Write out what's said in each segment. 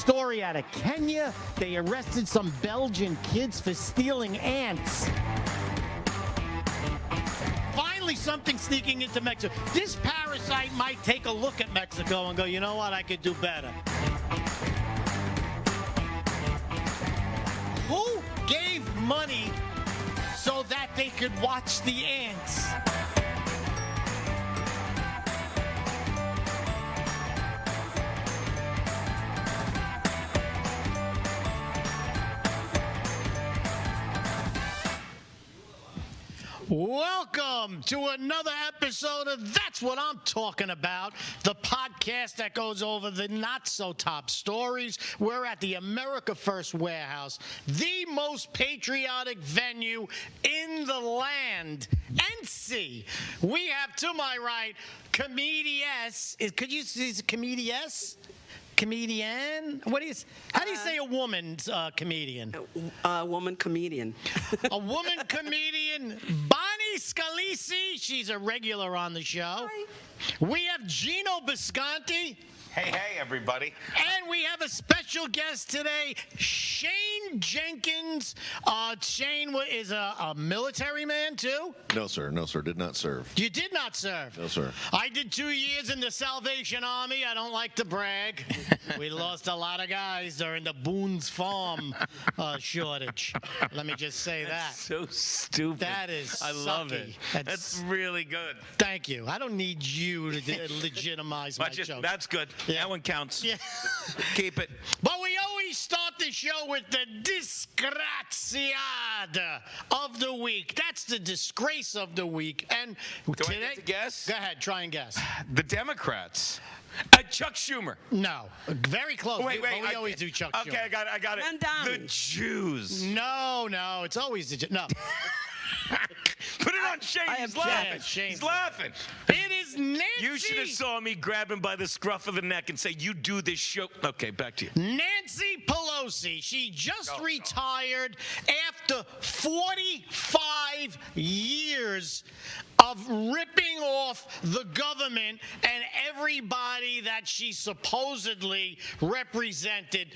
story out of Kenya. They arrested some Belgian kids for stealing ants. Finally, something sneaking into Mexico. This parasite might take a look at Mexico and go, you know what, I could do better. Who gave money so that they could watch the ants? Welcome to another episode of That's What I'm Talking About, the podcast that goes over the not-so-top stories. We're at the America First Warehouse, the most patriotic venue in the land and sea. We have to my right, comedies. Could you see comedies? Comedian? How do you say a woman's comedian? A woman comedian. A woman comedian, Bonnie Scalisi. She's a regular on the show. Hi. We have Gino Bisconti. Hey, everybody. And we have a special guest today, Shane Jenkins. Shane is a military man, too? No, sir. No, sir. Did not serve. You did not serve? No, sir. I did 2 years in the Salvation Army. I don't like to brag. We lost a lot of guys during the Boone's Farm shortage. Let me just say that. So stupid. That is I love sucky. it. That's really good. Thank you. I don't need you to legitimize my joke. That's good. Yeah. That one counts. Yeah. Keep it. But we always start the show with the disgraziada of the week. That's the disgrace of the week. And Do I get to guess? Go ahead, try and guess. The Democrats. Chuck Schumer. No, very close. Wait. But we always do Chuck Schumer. Okay, I got it. Mandami. The Jews. No, it's always the no. Put it on Shane. He's laughing. He's laughing. It is Nancy. You should have saw me grab him by the scruff of the neck and say, you do this show. Okay, back to you. Nancy Pelosi. She just retired after 45 years of ripping off the government and everybody that she supposedly represented.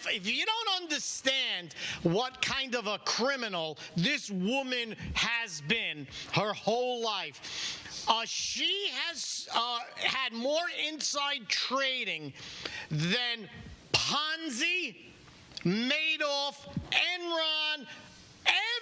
If you don't understand what kind of a criminal this woman has been her whole life, she has had more inside trading than Ponzi, Madoff, Enron,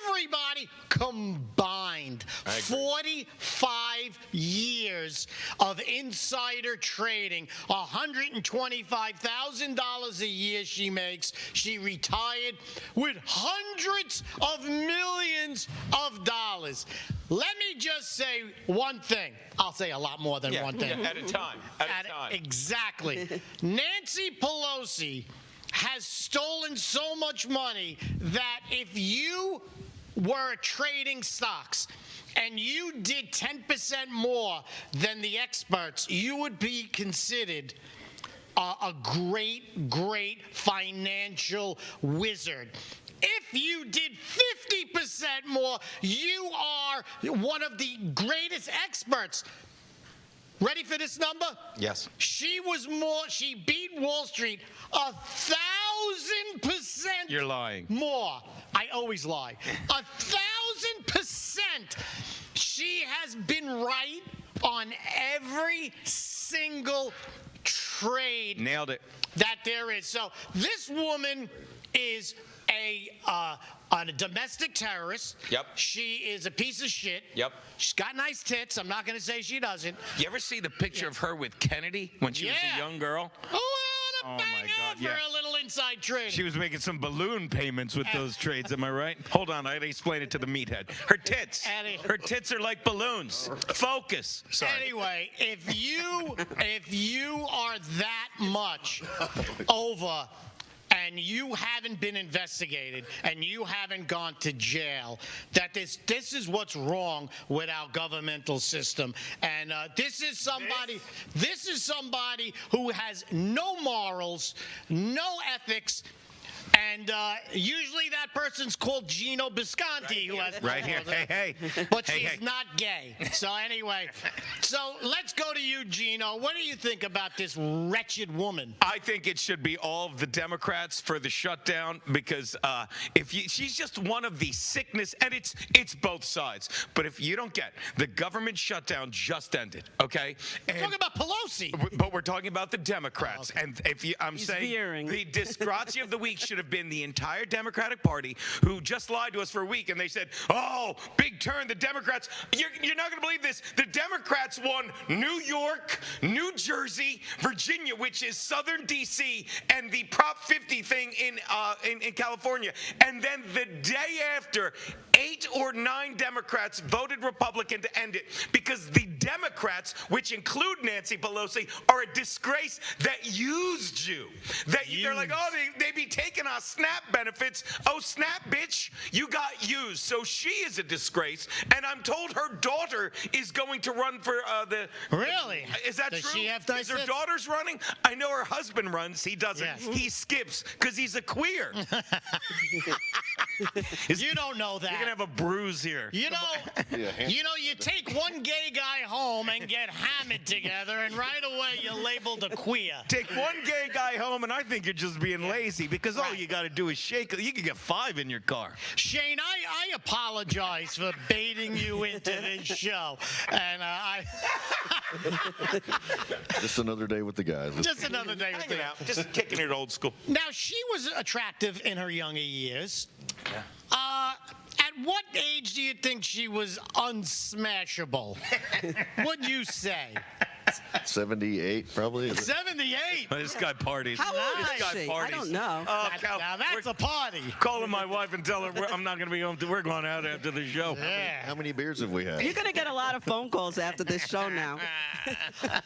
everybody combined. 45 years of insider trading. $125,000 a year she makes. She retired with hundreds of millions of dollars. Let me just say one thing. I'll say a lot more than one thing. At a time. At a time. Exactly. Nancy Pelosi has stolen so much money that if you were trading stocks and you did 10% more than the experts, you would be considered a great financial wizard. If you did 50% more, you are one of the greatest experts. Ready for this number? Yes. She beat Wall Street 1,000% You're lying. more. I always lie. 1,000%. She has been right on every single trade. Nailed it. That there is. So this woman is a domestic terrorist. Yep. She is a piece of shit. Yep. She's got nice tits. I'm not going to say she doesn't. You ever see the picture of her with Kennedy when she was a young girl? Oh, Oh, bang my God, out yeah. for a little inside trade. She was making some balloon payments with those trades, am I right? Hold on, I gotta explain it to the meathead. Her tits. Her tits are like balloons. Focus. Sorry. Anyway, if you are that much over and you haven't been investigated and you haven't gone to jail, that this is what's wrong with our governmental system. And this is somebody who has no morals, no ethics, And usually that person's called Gino Bisconti, who has Right here. Hey. but Hey, she's hey. not gay. So anyway, so let's go to you, Gino. What do you think about this wretched woman? I think it should be all of the Democrats for the shutdown because she's just one of the sickness, and it's both sides. But if you don't get the government shutdown just ended, okay? Talking about Pelosi. But we're talking about the Democrats, and I'm saying veering. the disgratia of the week should have been the entire Democratic Party who just lied to us for a week, and they said, "Oh, big turn, the Democrats." You're not going to believe this. The Democrats won New York, New Jersey, Virginia, which is southern D.C., and the Prop 50 thing in California. And then the day after, 8 or 9 Democrats voted Republican to end it because the Democrats, which include Nancy Pelosi, are a disgrace that used you. They're like, oh, they be taking our SNAP benefits. Oh, SNAP, bitch, you got used. So she is a disgrace, and I'm told her daughter is going to run for the... Really? Is that Does true? she have Is her nice daughter's running? I know her husband runs. He doesn't. Yes. He skips because he's a queer. You don't know that. You're going to have a bruise here. You take one gay guy home and get hammered together, and right away you're labeled a queer. Take one gay guy home, and I think you're just being lazy because all Right. you got to do is shake it. You can get 5 in your car. Shane, I apologize for baiting you into this show, and Just another day with the guys. just another day with Hanging you. out, just kicking it old school. Now, she was attractive in her younger years. At what age do you think she was unsmashable? What'd you say? 78, probably. 78. Oh, this guy parties. How old This is guy she? parties. I don't know. Oh, Now that's a party. calling my wife and telling her I'm not going to be home. We're going out after the show. Yeah. How many beers have we had? You're going to get a lot of phone calls after this show now.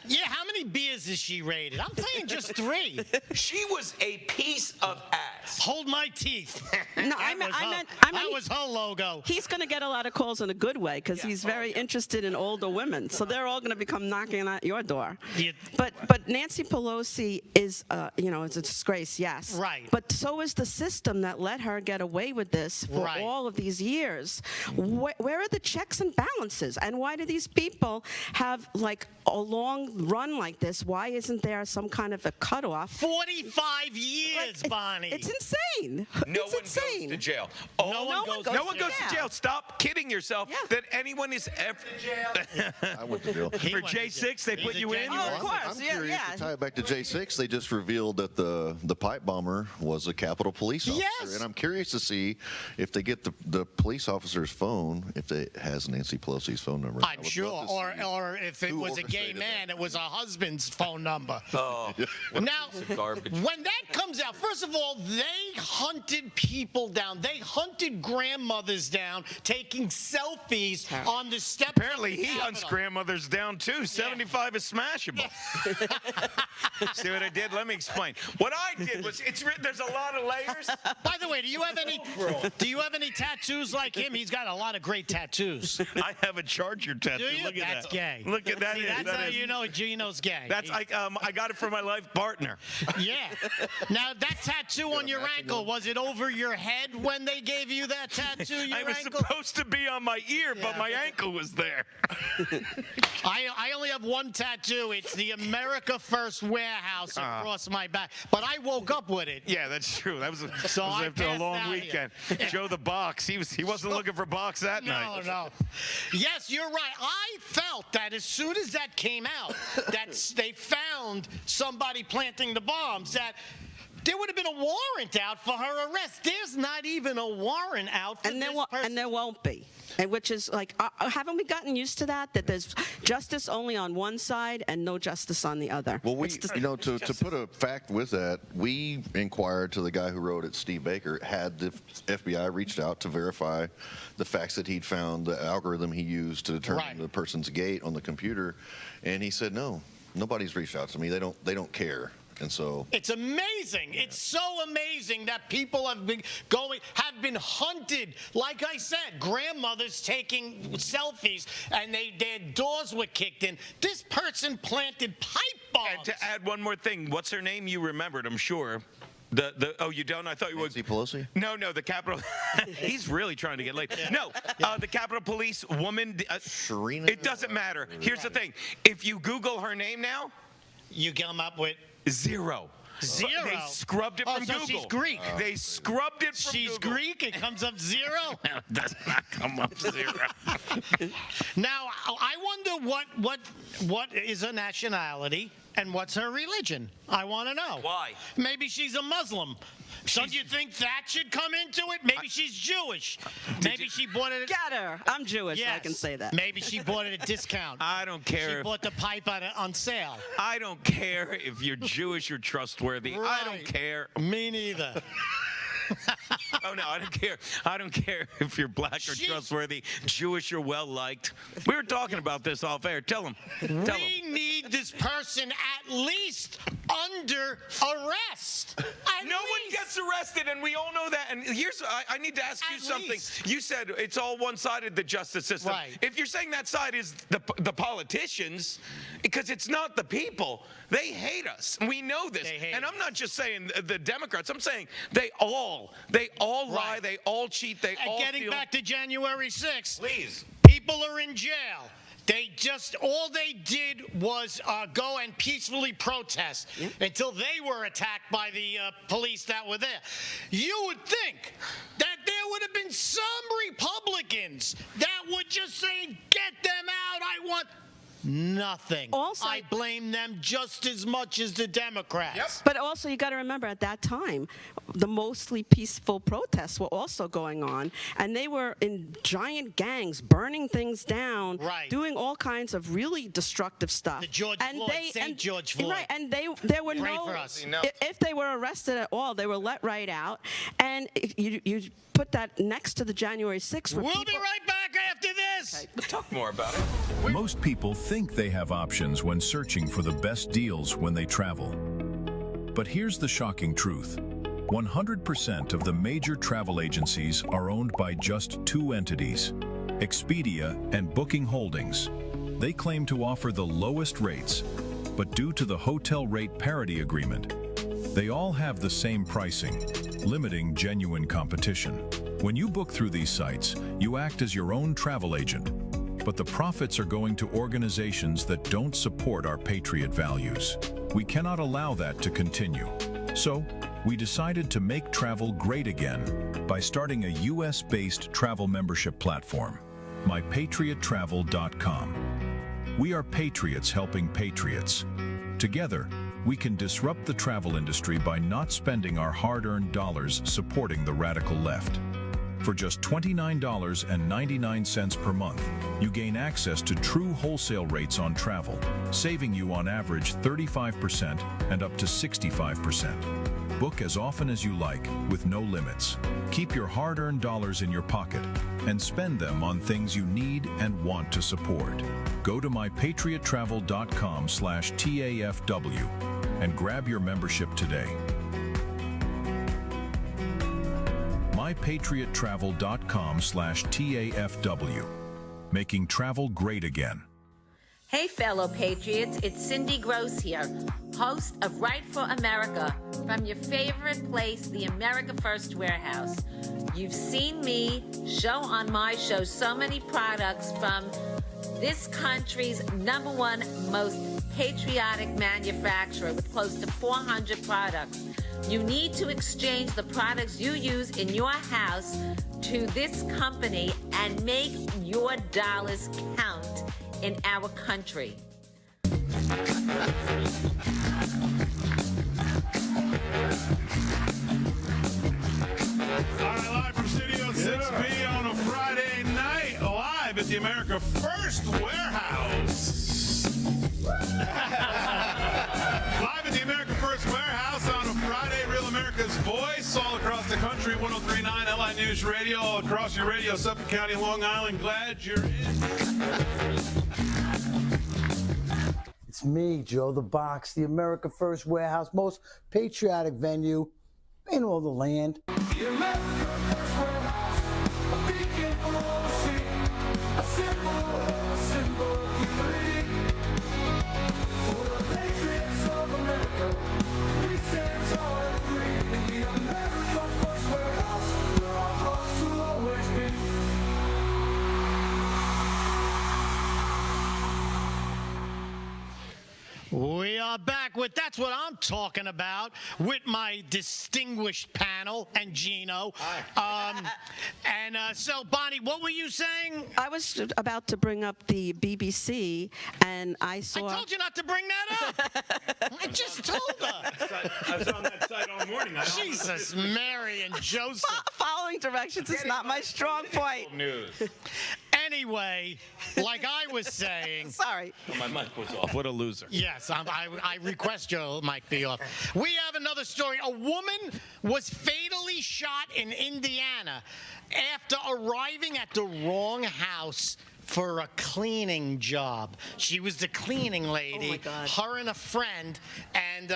Yeah, how many beers is she rated? I'm saying just 3. She was a piece of ass. Hold my teeth. No, I meant That was her logo. he's going to get a lot of calls in a good way because he's very interested in older women. So they're all going to become knocking at your door. Yeah. But Nancy Pelosi is, it's a disgrace, yes. Right. But so is the system that let her get away with this for Right. all of these years. Where are the checks and balances? And why do these people have like a long run like this? Why isn't there some kind of a cutoff? 45 years, Bonnie. It's insane. No it's one insane. goes to jail. No one goes No one goes to to jail. jail. Stop kidding yourself Yeah. that anyone is ever. I went to jail. He For went to J6, they He's put a you in? genuine- Oh, of course. I'm Yeah, curious yeah. to tie it back to J6. They just revealed that the pipe bomber was a Capitol police officer. Yes. And I'm curious to see if they get the police officer's phone, if it has Nancy Pelosi's phone number. I I'm would sure. love to see Or if it who was a gay orchestrated man, that. it was her husband's phone number. Oh, Now, garbage. when that comes out, first of all, they hunted people down. They hunted grandmothers down, taking selfies on the steps. Apparently, he of the hunts Capitol. grandmothers down too. 75 is smashable. See what I did? Let me explain. What I did was, there's a lot of layers. By the way, do you have any tattoos like him? He's got a lot of great tattoos. I have a Charger tattoo. Do you? Look at That's that. gay. Look at that. See, is- that's that how is- you know Gino's gay. That's I got it from my life partner. Yeah. Now that tattoo on your ankle, was it over your head when they gave you that tattoo? Your I was ankle? supposed to be on my ear, but my ankle was there. I only have one tattoo. It's the America First warehouse across my back. But I woke up with it. Yeah, that's true. That was, So that was I after a passed long out weekend. here. Joe the Box. He wasn't looking for box that night. No. Yes, you're right. I felt that as soon as that came out, that they found somebody planting the bombs, that there would have been a warrant out for her arrest. There's not even a warrant out for And this person. there won't be. And which is like, haven't we gotten used to that? That there's justice only on one side and no justice on the other. Well, It's just- to put a fact with that, we inquired to the guy who wrote it, Steve Baker, had the FBI reached out to verify the facts that he'd found, the algorithm he used to determine Right. the person's gait on the computer, and he said, no, nobody's reached out to me. They don't care. And so It's amazing. It's so amazing that people have been hunted. Like I said, grandmothers taking selfies and their doors were kicked in. This person planted pipe bombs. And to add one more thing, what's her name? You remembered, I'm sure. Oh, you don't? I thought you would. Nancy Pelosi? No, the Capitol. He's really trying to get laid. No, the Capitol Police woman. Sharina? It doesn't matter. Here's the thing. If you Google her name now, You come up with zero. zero. They scrubbed it from so Google. she's Greek. They scrubbed it from She's Google. Greek. It comes up zero. It does not come up zero. Now, I wonder what is her nationality and what's her religion. I want to know. Why? Maybe she's a Muslim. So do you think that should come into it? Maybe she's Jewish. Maybe she bought it. Get her. I'm Jewish. Yes. I can say that. Maybe she bought it at discount. I don't She care. bought the pipe on sale. I don't care if you're Jewish or trustworthy. I don't Right. care. Me neither. Oh no, I don't care. I don't care if you're black or trustworthy, Jewish or well liked. We were talking about this off air. Tell him. Tell We him. need this person at least under arrest. At No one least. gets arrested, and we all know that. And here's, I need to ask you At something. least. You said it's all one-sided, the justice system. Right. If you're saying that side is the politicians, because it's not the people, they hate us. We know this. They hate And I'm us. not just saying the Democrats. I'm saying they all lie, Right. they all cheat, they And all getting steal. back to January 6th, Please. people are in jail. All they did was go and peacefully protest until they were attacked by the police that were there. You would think that there would have been some Republicans that would just say, get them out, I want nothing. Also- I blame them just as much as the Democrats. But also, you got to remember, at that time, the mostly peaceful protests were also going on, and they were in giant gangs, burning things down, Right. doing all kinds of really destructive stuff. The George and Floyd, St. George Floyd. Right, and there were Pray no. for us. If they were arrested at all, they were let right out. And if you put that next to the January 6th. where We'll be people- right back after this. Talk more about it. Most people think they have options when searching for the best deals when they travel. But here's the shocking truth. 100% of the major travel agencies are owned by just two entities, Expedia and Booking Holdings. They claim to offer the lowest rates, but due to the hotel rate parity agreement, they all have the same pricing, limiting genuine competition. When you book through these sites, you act as your own travel agent, but the profits are going to organizations that don't support our patriot values. We cannot allow that to continue. So, we decided to make travel great again by starting a US-based travel membership platform, mypatriottravel.com. We are patriots helping patriots. Together, we can disrupt the travel industry by not spending our hard-earned dollars supporting the radical left. For just $29.99 per month, you gain access to true wholesale rates on travel, saving you on average 35% and up to 65%. Book as often as you like, with no limits. Keep your hard-earned dollars in your pocket and spend them on things you need and want to support. Go to mypatriottravel.com/TAFW and grab your membership today. mypatriottravel.com/TAFW. Making travel great again. Hey, fellow patriots, it's Cindy Gross here, host of Right for America, from your favorite place, the America First Warehouse. You've seen me show on my show so many products from this country's #1 most patriotic manufacturer with close to 400 products. You need to exchange the products you use in your house to this company and make your dollars count in our country. All right, live from Studio 6B on a Friday night, live at the America First Warehouse. Live at the America First Warehouse on a Friday, Real America's Voice, all across the country, 103.9 LI News Radio, all across your radio, Suffolk County, Long Island. Glad you're in. It's me, Joe the Box, the America First Warehouse, most patriotic venue in all the land. The America First Warehouse, a beacon for all to see, a symbol of unity. For the patriots of America, we stand tall and free. We are back with That's What I'm Talking About with my distinguished panel and Gino. So, Bonnie, what were you saying? I was about to bring up the BBC, and I saw. I told you not to bring that up. I just told her. I was on that side all morning. Jesus, Mary and Joseph. Following directions is not my strong point. News. Anyway, like I was saying. Sorry. Oh, my mic was off. What a loser. Yes, I request your mic be off. We have another story. A woman was fatally shot in Indiana after arriving at the wrong house for a cleaning job. She was the cleaning lady, Oh my God. her and a friend, and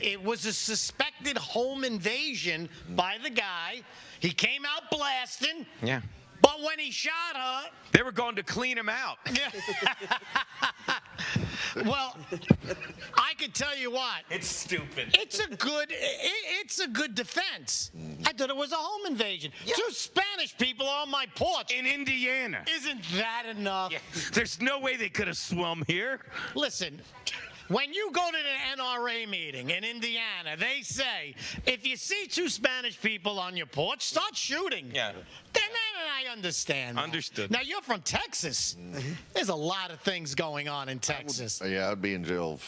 it was a suspected home invasion by the guy. He came out blasting. Yeah. But when he shot her, They were going to clean him out. well, I could tell you what. It's stupid. It's a good defense. I thought it was a home invasion. Two Spanish people on my porch. In Indiana. Isn't that enough? Yeah. There's no way they could have swum here. Listen, when you go to the NRA meeting in Indiana, they say, if you see two Spanish people on your porch, start shooting. Yeah. Then I understand that. Understood. Now, you're from Texas. There's a lot of things going on in Texas. Yeah, I'd be in jail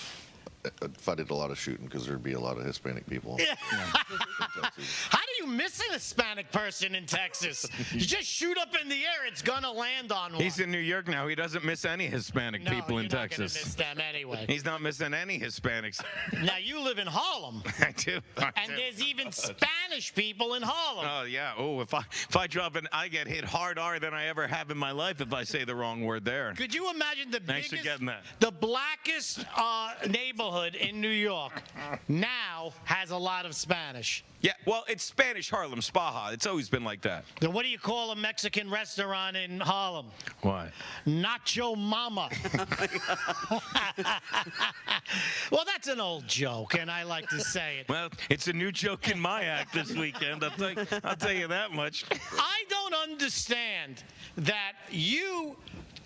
if I did a lot of shooting because there'd be a lot of Hispanic people. Yeah. How do you miss a Hispanic person in Texas? You just shoot up in the air, it's gonna land on one. He's in New York now. He doesn't miss any Hispanic people in you're not Texas. gonna miss them anyway. He's not missing any Hispanics. Now you live in Harlem, I do. and there's even Spanish people in Harlem. Oh yeah. Oh, if I drop an, I get hit harder than I ever have in my life if I say the wrong word there. Could you imagine the Thanks for getting that. the blackest neighborhood in New York now has a lot of Spanish? Yeah. Well, it's Spanish Harlem, Spaha. It's always been like that. Then what do you call a Mexican restaurant in Harlem? What? Nacho Mama. Well, that's an old joke, and I like to say it. Well, it's a new joke in my act this weekend. I'll tell you that much. I don't understand that you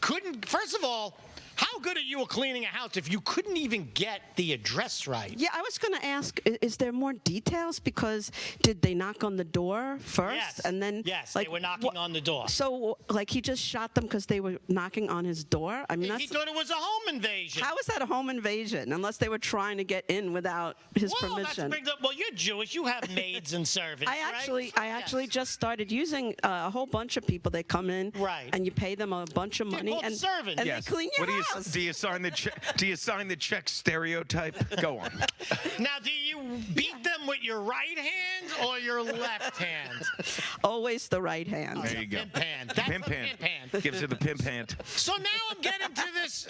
couldn't. First of all, how good are you at cleaning a house if you couldn't even get the address right? Yeah, I was going to ask, is there more details? Because did they knock on the door first? Yes. And then, Yes, like, they were knocking on the door. So, like, he just shot them because they were knocking on his door? I mean, He thought it was a home invasion. how is that a home invasion? Unless they were trying to get in without his well, permission. That's well, you're Jewish. You have maids and servants, I right? actually Yes. just started using a whole bunch of people. They come in, Right. and you pay them a bunch of They're money, called and servants. and Yes. they clean your What house. do you sign the check? Do you sign the check stereotype? Go on. Now, do you beat them with your right hand or your left hand? Always the right hand. There you go. Pimp hand. That's Pimp a hand. pimp hand. Gives you the pimp hand. So now I'm getting to this,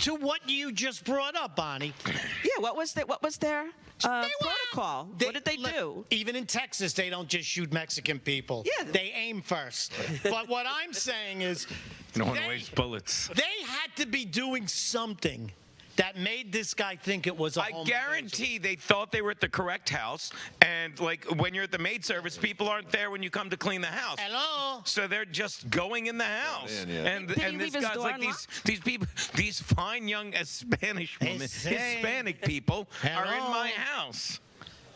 to what you just brought up, Bonnie. Yeah, what was their protocol? What did they look, do? Even in Texas, they don't just shoot Mexican people. Yeah. They aim first. But what I'm saying is, No one they- wastes bullets. they had to be doing something that made this guy think it was a I home guarantee they thought they were at the correct house. And like when you're at the maid service, people aren't there when you come to clean the house. invasion. Hello? So they're just going in the house. in, yeah. And Did he and leave this his guy's door like unlocked? these people, these fine young Spanish women, Hispanic people are in Hello? my house.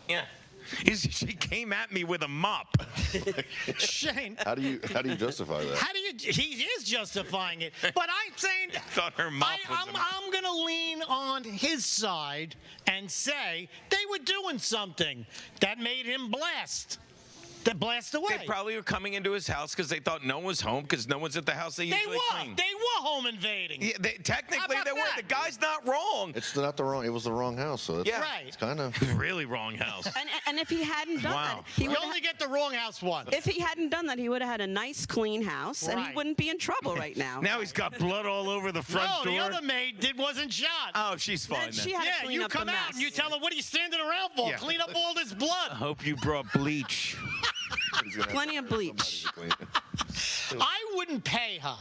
Yeah. She came at me with a mop. Shane, How do you justify that? he is justifying it. But I'm saying, Thought her mop was a mop. I'm going to lean on his side and say they were doing something that made him blast. That blast away. They probably were coming into his house because they thought no one was home because no one's at the house they They usually were. clean. They were home invading. Yeah, technically, How about they were. that? The guy's not wrong. It's not the wrong. It was the wrong house. So it's, Yeah. Right. it's kind of. Really wrong house. And if he hadn't done Wow. that, he You would only get the wrong house once. if he hadn't done that, he would have had a nice, clean house, and he Right. wouldn't be in trouble right now. Now he's got blood all over the front No, the door. other maid wasn't shot. Oh, she's fine And then. she had to Yeah, clean you up the come out mess. and you tell her, what are you standing around for? Yeah. Clean up all this blood. I hope you brought bleach. Plenty of bleach. I wouldn't pay her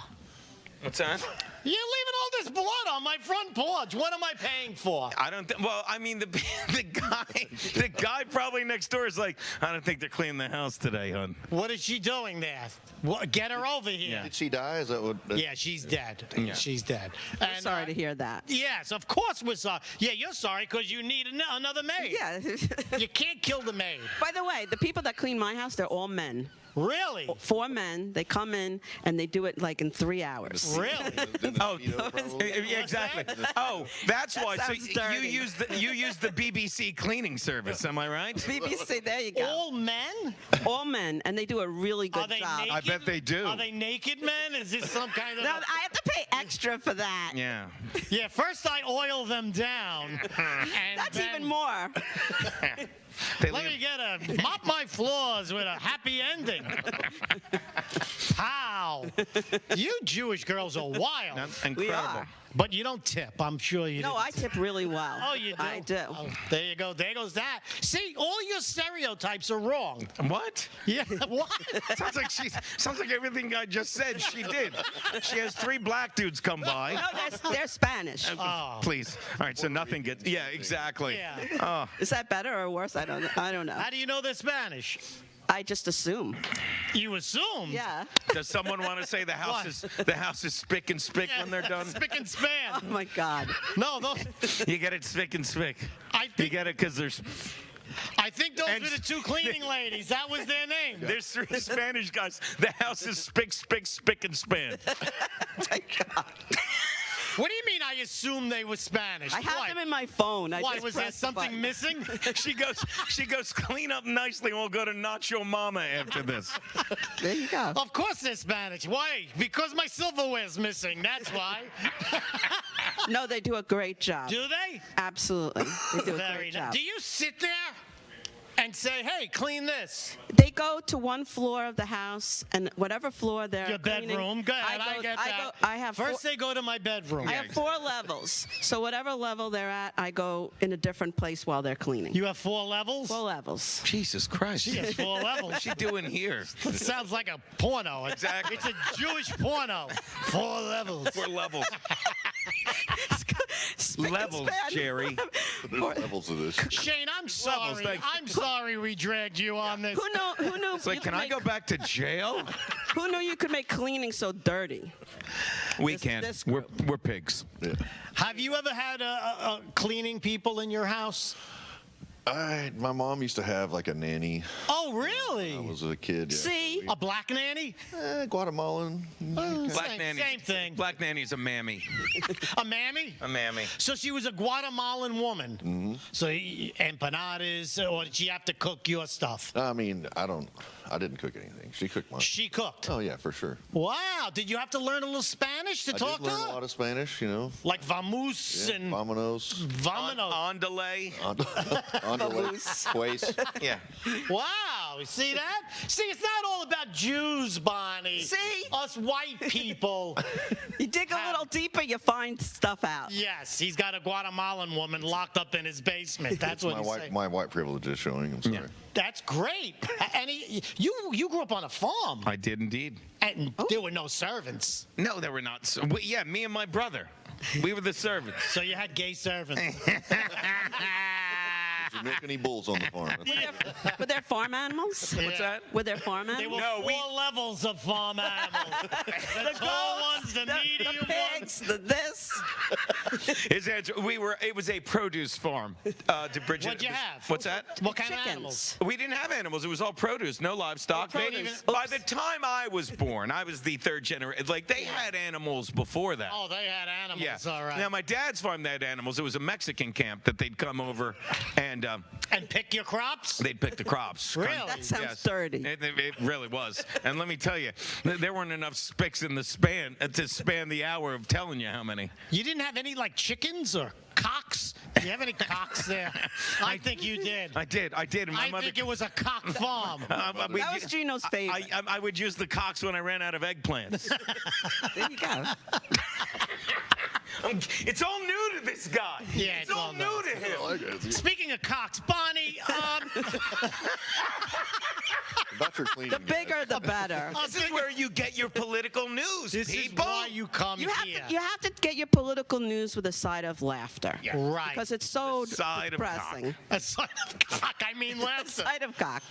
What's that? You're leaving all this blood on my front porch. What am I paying for? I don't. Well, I mean, the guy probably next door is like, I don't think they're cleaning the house today, hon. What is she doing there? Get her over here. Did she die? Is that what? Yeah, she's dead. Yeah. She's dead. And, Sorry to hear that. Yes, of course we're sorry. Yeah, you're sorry because you need another maid. Yeah. You can't kill the maid. By the way, the people that clean my house, they're all men. Really? 4 men. They come in and they do it like in 3 hours. Really? Oh, yeah, exactly. Oh, that's why. So sounds dirty. you use the BBC cleaning service. Am I right? BBC, there you go. All men? All men, and they do a really Are good they job. naked? I bet they do. Are they naked men? Is this some kind of? No, I have to pay extra for that. Yeah. Yeah. First I oil them down. And That's then, even more. They Let leave- me get a mop my floors with a happy ending. How? You Jewish girls are wild. That's incredible. are. But you don't tip. I'm sure you. No, didn't I tip really well. Oh, you do? I do. Oh, there you go. There goes that. See, all your stereotypes are wrong. What? Yeah. What? Sounds like everything I just said. She did. She has 3 black dudes come by. No, they're Spanish. Oh. Please. All right. So nothing gets. Yeah. Exactly. Yeah. Oh. Is that better or worse? I don't know. How do you know they're Spanish? I just assume. You assume. Yeah. Does someone want to say the house is spick and spick when they're done? Spick and span. Oh my God. No, those. You get it spick and spick. I You think. get it because there's I think those And- were the 2 cleaning ladies. That was their name. there's 3 Spanish guys. The house is spick, spick and span. My God. What do you mean? I assume they were Spanish. I have Why? them in my phone. I Why just was there press the something button. missing? She goes clean up nicely. We'll go to Nacho Mama after this. There you go. Of course they're Spanish. Why? Because my silverware's missing. That's why. No, they do a great job. Do they? Absolutely. They do a Very great nice. job. Do you sit there and say, "Hey, clean this"? They go to one floor of the house, and whatever floor they're Your cleaning, bedroom. Go ahead. I get that. I have First, they go to my bedroom. I have 4 levels. So whatever level they're at, I go in a different place while they're cleaning. You have 4 levels. 4 levels. Jesus Christ. She has 4 levels. What's she doing here? It sounds like a porno. Exactly. It's a Jewish porno. 4 levels. 4 levels. Spick and Levels, span. Jerry. There's levels of this. Shane, I'm sorry. thank you. I'm sorry we dragged you on this. Who knew? It's like, can I go back to jail? Who knew you could make cleaning so dirty? We This- can't. this We're group. pigs. Yeah. Have you ever had cleaning people in your house? My mom used to have like a nanny Oh, really? when I was a kid. Yeah. See? A black nanny? Guatemalan. Black nanny. Same thing. Black nanny's a mammy. A mammy? A mammy. So she was a Guatemalan woman. Mm-hmm. So empanadas, or did she have to cook your stuff? I mean, I didn't cook anything. She cooked mine. She cooked. Oh yeah, for sure. Wow. Did you have to learn a little Spanish to I talk did learn to a her? lot of Spanish, you know. Like vamos and Vamonos. vamanos. On delay. Pues. Yeah. Wow. See that? See, it's not all about Jews, Bonnie. See? Us white people. You dig a little deeper, you find stuff out. Yes, he's got a Guatemalan woman locked up in his basement. That's what he's saying. My white privilege is showing. I'm sorry. Yeah. That's great. And you grew up on a farm, I did indeed. and there were no servants, No, they were not. Yeah, me and my brother. We were the servants. so you had gay servants. Did you milk any bulls on the farm? Were there farm animals? What's that? Were there farm There animals? were No, 4 we- levels of farm animals. The tall ones, the medium the ones. pigs, the this. His answer. It was a produce farm. To Bridget. What'd you have? What's that? What kind of Chickens. animals? We didn't have animals. It was all produce, no livestock. No They- produce. by the time I was born, I was the 3rd generation. Like, they had animals before that. Oh, they had animals. Yeah. All right. Now, my dad's farm, they had animals. It was a Mexican camp that they'd come over and And pick your crops? they'd pick the crops. Really? That sounds Yes. dirty. It really was. And let me tell you, there weren't enough spicks in the span to span the hour of telling you how many. You didn't have any like chickens or cocks? Do you have any cocks there? I think you did. I did. And my I mother. think it was a cock farm. That was Gino's favorite. I would use the cocks when I ran out of eggplants. There you go. It's all new to this guy. Yeah, it's all new to him. Speaking of cocks, Bonnie, About your cleaning. The bigger, the better. This is where you get your political news, this people. is why you come You here. have to get your political news with a side of laughter. Right. Because it's so Side of depressing. A side of cock, I mean laughter. Side of cock.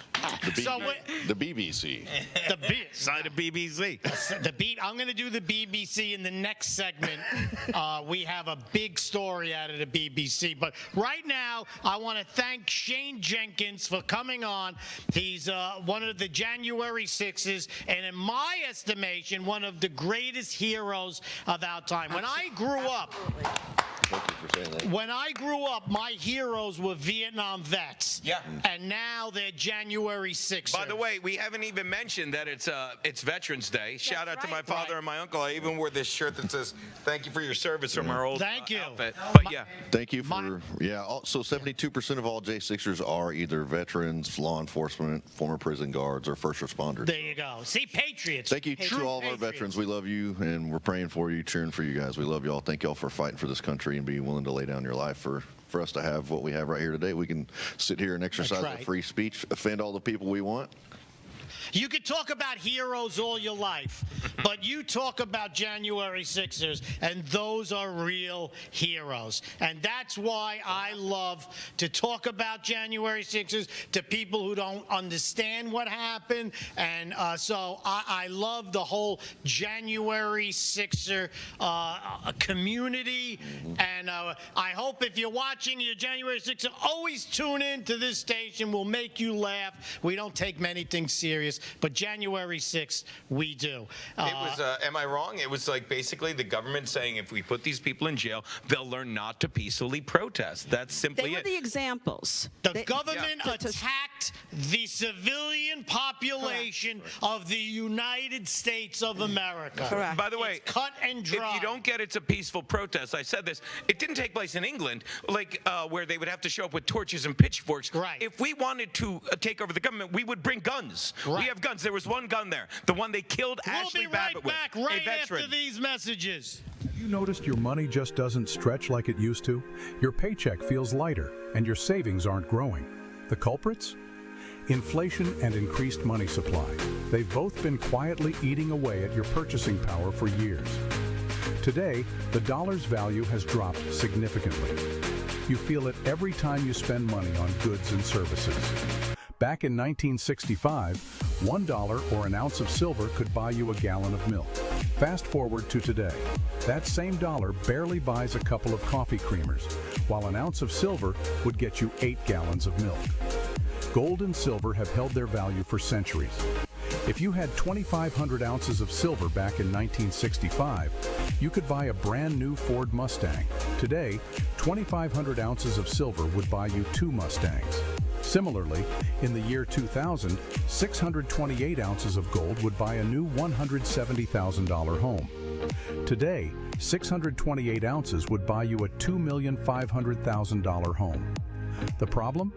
So The BBC. the beat. Side of BBC. The beat. I'm going to do the BBC in the next segment. We have a big story out of the BBC. But right now, I want to thank Shane Jenkins for coming on. He's one of the January 6s, and in my estimation, one of the greatest heroes of our time. When I grew up, Thank you for saying that. When I grew up, my heroes were Vietnam vets. Yeah. And now they're January 6ers. By the way, we haven't even mentioned that it's Veterans Day. Shout out to my father and my uncle. I even wore this shirt that says, "Thank you for your service" from our old Thank you. outfit. But yeah. Thank you for, so 72% of all J6ers are either veterans, law enforcement, former prison guards, or first responders. There you go. See, Patriots. Thank you True to all of our patriots. veterans. We love you, and we're praying for you, cheering for you guys. We love y'all. Thank y'all for fighting for this country and being willing to lay down your life for us to have what we have right here today. We can sit here and exercise our free speech, offend all the people we want. You could talk about heroes all your life, but you talk about January 6ers, and those are real heroes. And that's why I love to talk about January 6ers to people who don't understand what happened. And so I love the whole January 6er community. And I hope if you're watching your January 6er, always tune in to this station. We'll make you laugh. We don't take many things serious, but January 6th, we do. It was, am I wrong? It was like basically the government saying if we put these people in jail, they'll learn not to peacefully protest. That's simply They were it. the examples. The government attacked the civilian population of the United States of America. Correct. By the way, It's cut and dry. if you don't get it's a peaceful protest, I said this, it didn't take place in England, like where they would have to show up with torches and pitchforks. Right. If we wanted to take over the government, we would bring guns. Right. We have guns. There was one gun there, the one they killed We'll Ashley be right Babbitt with, back a right veteran. after these messages. You noticed your money just doesn't stretch like it used to? Your paycheck feels lighter, and your savings aren't growing. The culprits? Inflation and increased money supply. They've both been quietly eating away at your purchasing power for years. Today, the dollar's value has dropped significantly. You feel it every time you spend money on goods and services. Back in 1965, $1 or an ounce of silver could buy you a gallon of milk. Fast forward to today. That same dollar barely buys a couple of coffee creamers, while an ounce of silver would get you 8 gallons of milk. Gold and silver have held their value for centuries. If you had 2,500 ounces of silver back in 1965, you could buy a brand new Ford Mustang. Today, 2,500 ounces of silver would buy you 2 Mustangs. Similarly, in the year 2000, 628 ounces of gold would buy a new $170,000 home. Today, 628 ounces would buy you a $2,500,000 home. The problem?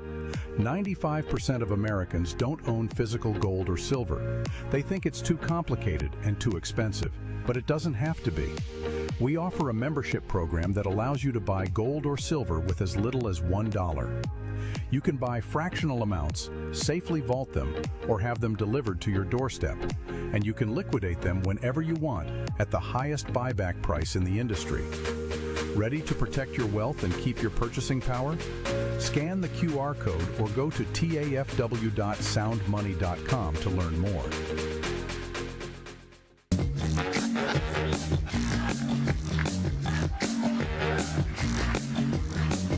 95% of Americans don't own physical gold or silver. They think it's too complicated and too expensive, but it doesn't have to be. We offer a membership program that allows you to buy gold or silver with as little as $1. You can buy fractional amounts, safely vault them, or have them delivered to your doorstep. And you can liquidate them whenever you want at the highest buyback price in the industry. Ready to protect your wealth and keep your purchasing power? Scan the QR code or go to tafw.soundmoney.com to learn more. All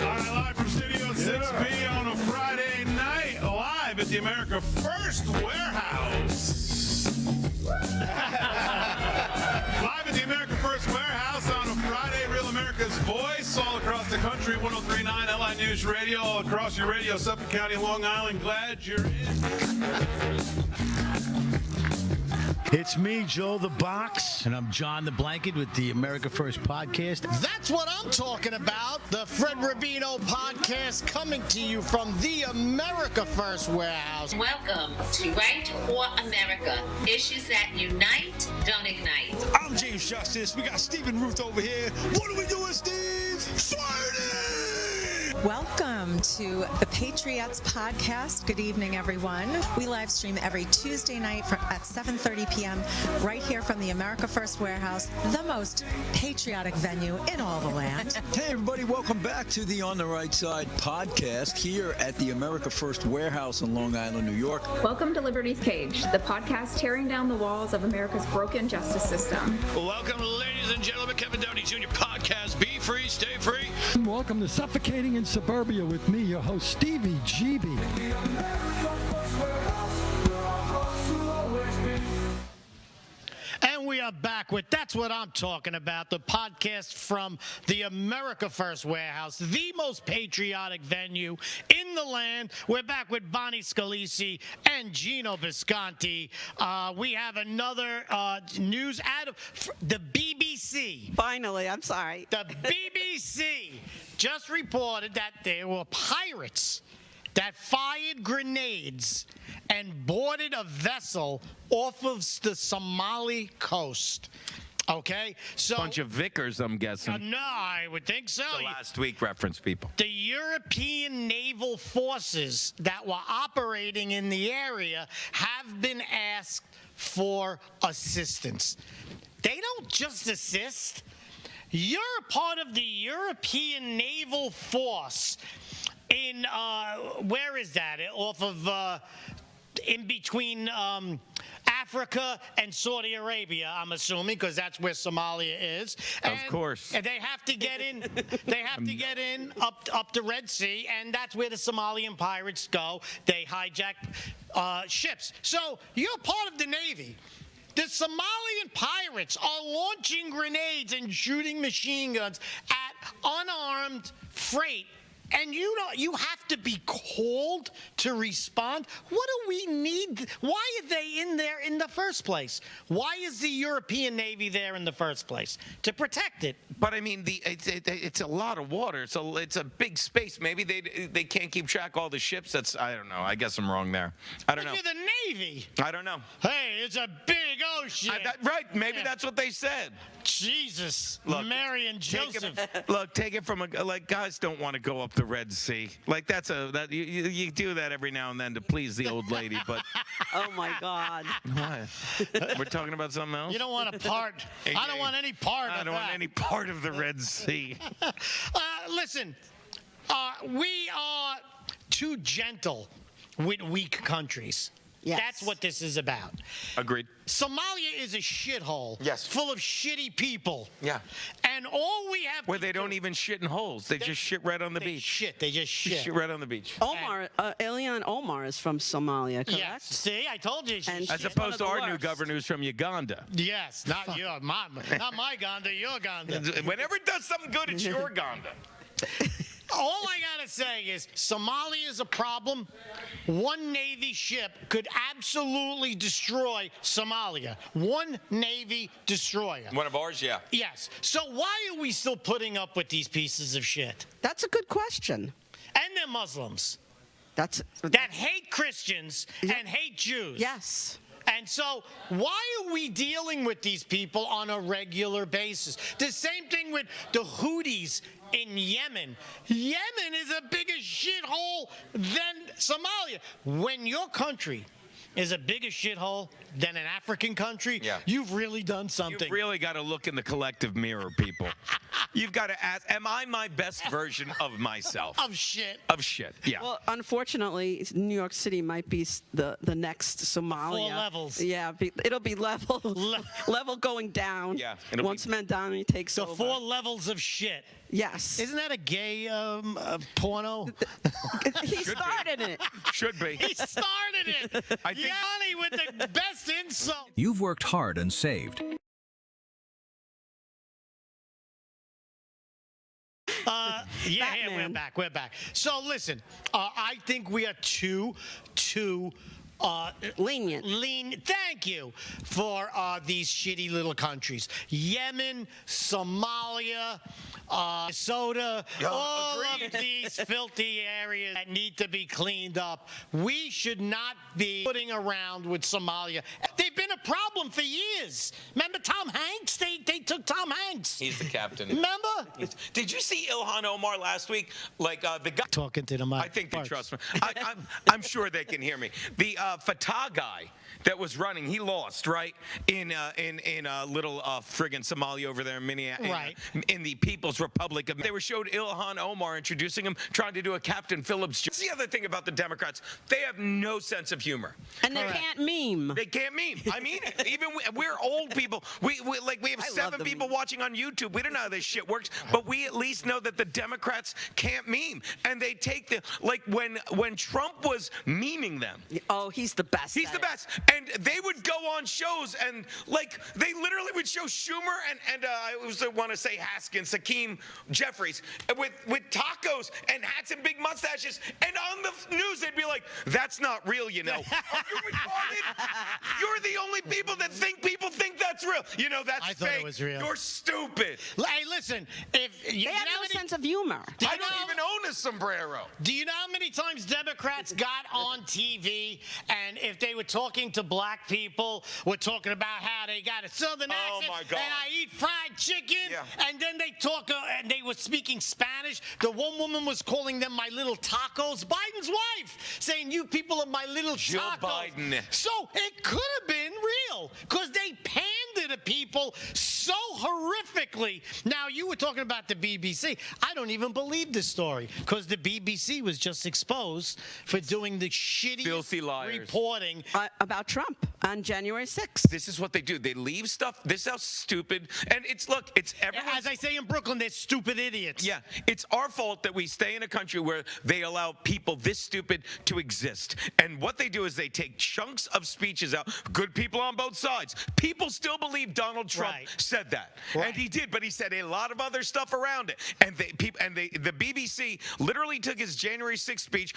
right, live from Studio 6B on a Friday night, live at the America First Warehouse. Live at the America First Warehouse on a Friday, Real America's Voice, all across the country, 103.9 LI News Radio, all across your radio, Suffolk County, Long Island. Glad you're in. It's me, Joe the Box. And I'm John the Blanket with the America First podcast. That's what I'm talking about. The Fred Rubino podcast coming to you from the America First warehouse. Welcome to Right for America. Issues that unite, don't ignite. I'm James Justice. We got Stephen Ruth over here. What are we doing, Steve? Fighting! Welcome to the Patriots podcast. Good evening, everyone. We live stream every Tuesday night at 7:30 p.m. right here from the America First Warehouse, the most patriotic venue in all the land. Hey, everybody. Welcome back to the On the Right Side podcast here at the America First Warehouse in Long Island, New York. Welcome to Liberty's Cage, the podcast tearing down the walls of America's broken justice system. Welcome, ladies and gentlemen. Kevin Downey Jr. podcast. Be free, stay free. Welcome to Suffocating in Suburbia with me, your host, Stevie GB. And we are back with That's What I'm Talking About, the podcast from the America First Warehouse, the most patriotic venue in the land. We're back with Bonnie Scalisi and Gino Visconti. We have another news out of the BBC. Finally, I'm sorry. The BBC just reported that there were pirates that fired grenades and boarded a vessel off of the Somali coast. Okay? So Bunch of Vickers, I'm guessing. no, I would think so. The last week reference, people. The European naval forces that were operating in the area have been asked for assistance. They don't just assist. You're a part of the European naval force in, where is that? Off of, in between Africa and Saudi Arabia, I'm assuming, because that's where Somalia is. Of course. And they have to get in. They have to get in up the Red Sea, and that's where the Somalian pirates go. They hijack ships. So you're part of the Navy. The Somalian pirates are launching grenades and shooting machine guns at unarmed freight. And you have to be called to respond. What do we need? Why are they in there in the first place? Why is the European Navy there in the first place? To protect it. But I mean, it's a lot of water. So it's a big space. Maybe they can't keep track of all the ships. I don't know. I guess I'm wrong there. I don't know. You're the Navy. I don't know. Hey, it's a big ocean. Right. Maybe that's what they said. Jesus. Look, Mary and Joseph. Take it from guys don't want to go up the Red Sea. Like you do that every now and then to please the old lady, but Oh my God. what? We're talking about something else? You don't want a part. I don't want any part of that. I don't want any part of the Red Sea. Listen, we are too gentle with weak countries. Yes. That's what this is about. Agreed. Somalia is a shithole. Yes. Full of shitty people. Yeah. And all we have Where they don't even shit in holes. They just shit right on the beach. They just shit. Shit right on the beach. Elian Omar is from Somalia, correct? Yes. See, I told you. And As opposed to our new governor who's from Uganda. Yes, not your, not my Ganda, your Ganda. Whenever it does something good, it's your Uganda. All I gotta say is Somalia is a problem. One Navy ship could absolutely destroy Somalia. One Navy destroyer. One of ours, yeah. Yes. So why are we still putting up with these pieces of shit? That's a good question. And they're Muslims That hate Christians and hate Jews. Yes. And so why are we dealing with these people on a regular basis? The same thing with the Houthis in Yemen. Yemen is a bigger shithole than Somalia. When your country is a bigger shithole than an African country, you've really done something. You've really got to look in the collective mirror, people. You've got to ask, am I my best version of myself? Of shit. Of shit, yeah. Well, unfortunately, New York City might be the next Somalia. 4 levels. Yeah, it'll be level going down. Yeah. Once Mandani takes over. 4 levels of shit. Yes. Isn't that a gay porno? He started it. Should be. He started it. Yanni with the best insult. You've worked hard and saved. We're back. So listen, I think we are too lenient. Thank you for these shitty little countries: Yemen, Somalia, Minnesota, all of these filthy areas that need to be cleaned up. We should not be putting around with Somalia. They've been a problem for years. Remember Tom Hanks? They took Tom Hanks. He's the captain. Remember? Did you see Ilhan Omar last week? Like the guy talking to the mic. I think they trust me. I'm sure they can hear me. The Fatah guy that was running, he lost, right? In little friggin' Somalia over there in Minneapolis, right? In the People's Republic of. They showed Ilhan Omar introducing him, trying to do a Captain Phillips. That's the other thing about the Democrats. They have no sense of humor. And they can't meme. They can't meme. I mean, even we're old people. We have 7 people watching on YouTube. We don't know how this shit works, but we at least know that the Democrats can't meme. And they take when Trump was memeing them. Oh, he's the best. He's the best. And they would go on shows and they literally would show Schumer and I want to say Haskins, Hakeem Jeffries with tacos and hats and big mustaches. And on the news they'd be like, "That's not real, you know." Are you retarded? You're the only people that think that's real. You know, that's I fake. thought it was real. You're stupid. Hey, listen, if they have no sense of humor. I don't even own a sombrero. Do you know how many times Democrats got on TV and if they were talking to black people, were talking about how they got a southern accent my God. and I eat fried chicken, and then they talk and they were speaking Spanish. The one woman was calling them my little tacos. Biden's wife saying, "You people are my little Jill tacos." Biden. So it could have been real because they pander to people so horrifically. Now, you were talking about the BBC. I don't even believe this story because the BBC was just exposed for doing the shitty Filthy liars. reporting about Trump on January 6th. This is what they do. They leave stuff. This is how stupid. And it's everyone. As I say in Brooklyn, they're stupid idiots. Yeah, it's our fault that we stay in a country where they allow people this stupid to exist. And what they do is they take chunks of speeches out. Good people on both sides. People still believe Donald Trump said that, and he did, but he said a lot of other stuff around it. And the BBC literally took his January 6th speech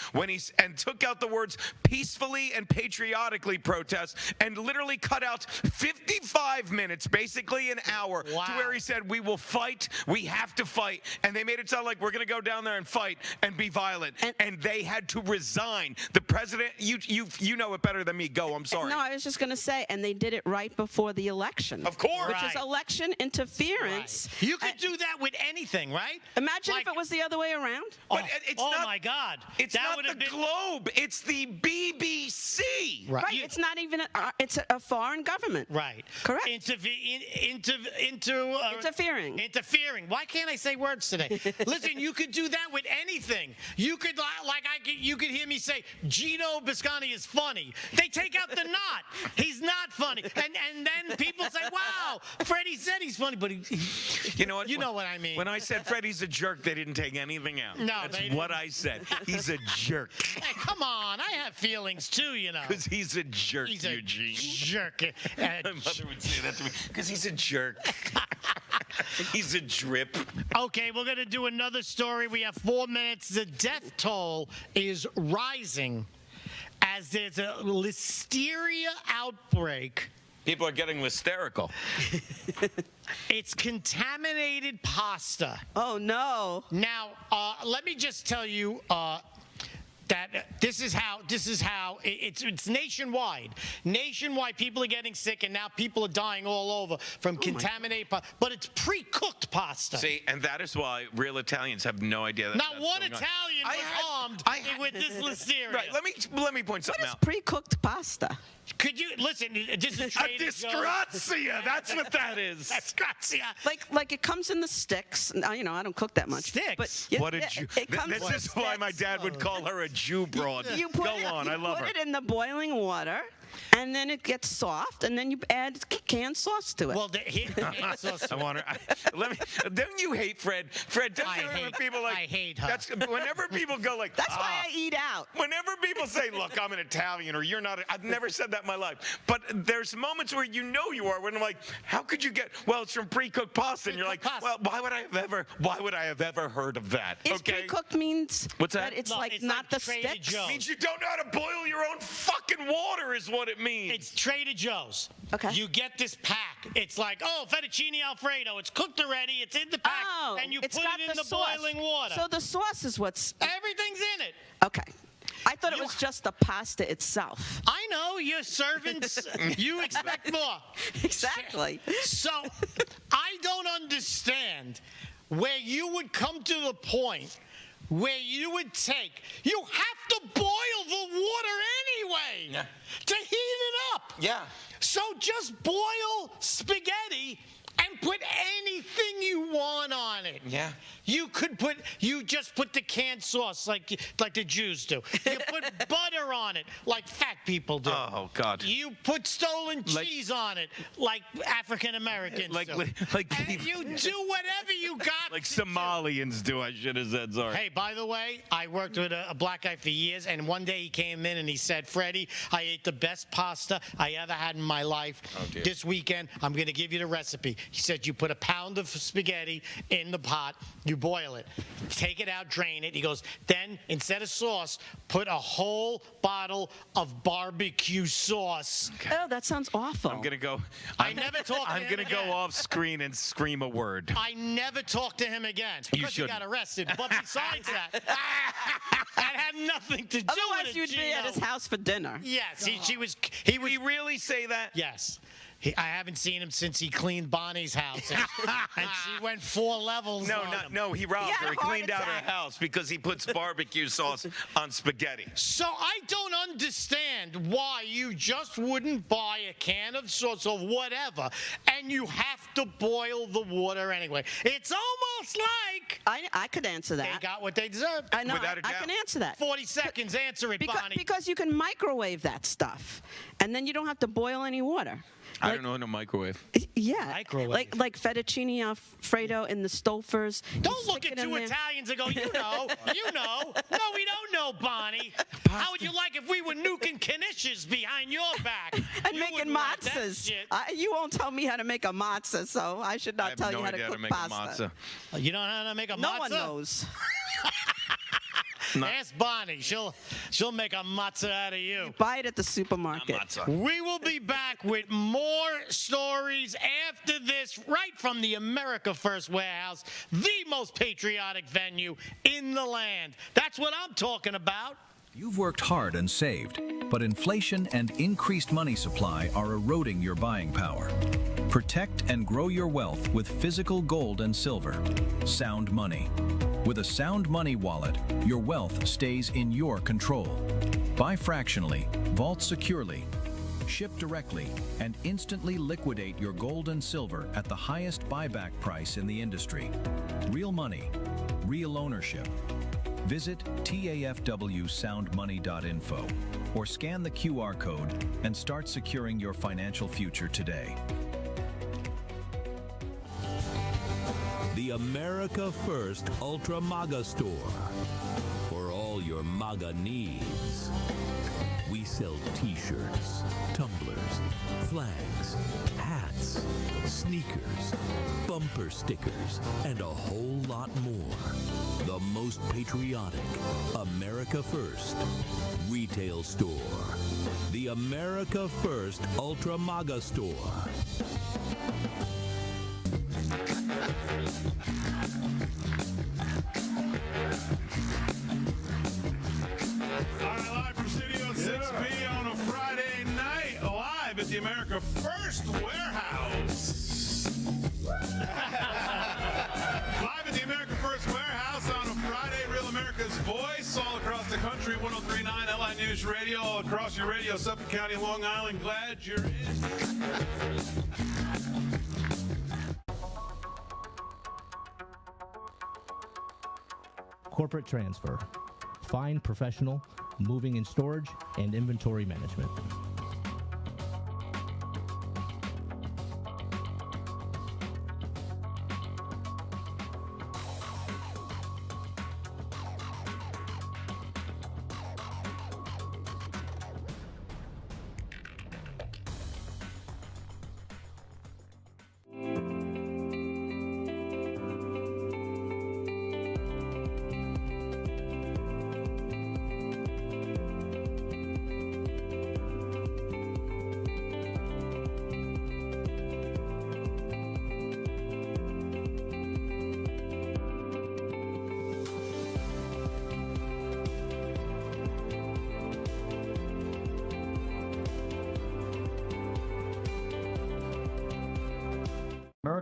and took out the words peacefully and patriotically protest, and literally cut out 55 minutes, basically an hour, to where he said, "We will fight. We have to fight." And they made it sound like we're going to go down there and fight and be violent. And they had to resign. The president, you know it better than me. Go. I'm sorry. No, I was just going to say, and they did it right before the election. Of course. Which is election interference. Right. You could do that with anything, right? Imagine if it was the other way around. But it's not, my God. It's that not would the have been Globe. It's the BBC. Right. It's not even. It's a foreign government. Right. Correct. Interfering. Interfering. Why can't I say words today? Listen, you could do that with anything. You could you could hear me say Gino Bisconi is funny. They take out the not. He's not funny. And then people say, "Wow, Freddie said he's funny," but you know what? You know what I mean. When I said Freddie's a jerk, they didn't take anything out. No, that's they what I said. He's a jerk. Hey, come on, I have feelings too, you know. Because he's a jerk, He's a Eugene. jerk. My mother would say that to me. Because he's a jerk. He's a drip. Okay, we're going to do another story. We have 4 minutes. The death toll is rising as there's a listeria outbreak. People are getting hysterical. It's contaminated pasta. Oh, no. Now, let me just tell you that this is how it's nationwide. Nationwide, people are getting sick, and now people are dying all over from contaminated pasta. But it's pre-cooked pasta. See, and that is why real Italians have no idea that. Not one Italian was armed with this listeria. Right. Let me point something out. Pre-cooked pasta. Could you listen? This is a disgrazia. That's what that is. Disgrazia. Like it comes in the sticks. I don't cook that much. Sticks. But What a Jew. This is why my dad would call her a Jew broad. You put Go on. I love her. Put it in the boiling water. and then it gets soft, and then you add canned sauce to it. Well, canned sauce. I want to. Let me. Don't you hate Fred? Fred, don't you hate when people like? I hate her. That's whenever people go like. That's why I eat out. Whenever people say, "Look, I'm an Italian," or "You're not," I've never said that in my life. But there's moments where you know you are. When I'm like, "How could you get?" Well, it's from pre-cooked pasta, and you're like, "Well, why would I have ever heard of that?" Is pre-cooked means What's that? it's No, like it's not like the Trader sticks? Joe's. Means you don't know how to boil your own fucking water, is what it means. It's Trader Joe's. Okay. You get this pack. It's like, oh, fettuccine Alfredo. It's cooked already. It's in the pack. Oh, and you it's put got it in the sauce. boiling water. So the sauce is what's Everything's in it. okay. I thought it was just the pasta itself. I know. You're servants. You expect more. Exactly. So I don't understand where you would come to the point where you would you have to boil the water anyway to heat it up. Yeah. So just boil spaghetti and put anything you want on it. Yeah. You just put the canned sauce like the Jews do. You put butter on it like fat people do. Oh God. You put stolen cheese on it like African Americans do. And you do whatever you got. Like Somalians do. I should have said sorry. Hey, by the way, I worked with a black guy for years, and one day he came in and he said, Freddie, I ate the best pasta I ever had in my life. Oh, this weekend, I'm going to give you the recipe. He said, you put a pound of spaghetti in the pot, you boil it, take it out, drain it. He goes, then instead of sauce, put a whole bottle of barbecue sauce. Oh, that sounds awful. I'm gonna go. I never talked to I'm him gonna again. go off screen and scream a word. I never talked to him again You because he shouldn't. got arrested. But besides that, that had nothing to do Otherwise, with it. you'd be at his house for dinner. Yes, he was. Did he really say that? Yes. I haven't seen him since he cleaned Bonnie's house, and she went 4 levels. No, on him. no, he robbed had her. He a heart cleaned out her attack. house because he puts barbecue sauce on spaghetti. So I don't understand why you just wouldn't buy a can of sauce or whatever, and you have to boil the water anyway. It's almost like I could answer that. they got what they deserved. I know. Without a I doubt. can answer that. 40 seconds, answer it, Bonnie. Because you can microwave that stuff, and then you don't have to boil any water. I don't know in a microwave. Yeah, Microwave. like fettuccine Alfredo in the Stouffer's. Don't look at two Italians and go, you know. No, we don't know, Bonnie. How would you like if we were nuking knishes behind your back? And You making wouldn't want that matzahs. shit. You won't tell me how to make a matzah, so I should I not have tell no you how idea to how cook to make pasta. a matzah. You don't know how to make a No matzah? one knows. Ask Bonnie. She'll make a matzah out of you. Buy it at the supermarket. We will be back with more stories after this, right from the America First Warehouse, the most patriotic venue in the land. That's what I'm talking about. You've worked hard and saved, but inflation and increased money supply are eroding your buying power. Protect and grow your wealth with physical gold and silver. Sound Money. With a Sound Money wallet, your wealth stays in your control. Buy fractionally, vault securely, ship directly, and instantly liquidate your gold and silver at the highest buyback price in the industry. Real money, real ownership. Visit tafwsoundmoney.info or scan the QR code and start securing your financial future today. The America First Ultra MAGA Store. For all your MAGA needs. We sell t-shirts, tumblers, flags, hats, sneakers, bumper stickers, and a whole lot more. The most patriotic America First retail store. The America First Ultra MAGA Store. All right, live from Studio 6B on a Friday night, live at the America First Warehouse. Live at the America First Warehouse on a Friday, Real America's Voice, all across the country, 103.9 LI News Radio, all across your radio, Suffolk County, Long Island. Glad you're in. Corporate transfer, fine professional, moving and storage, and inventory management.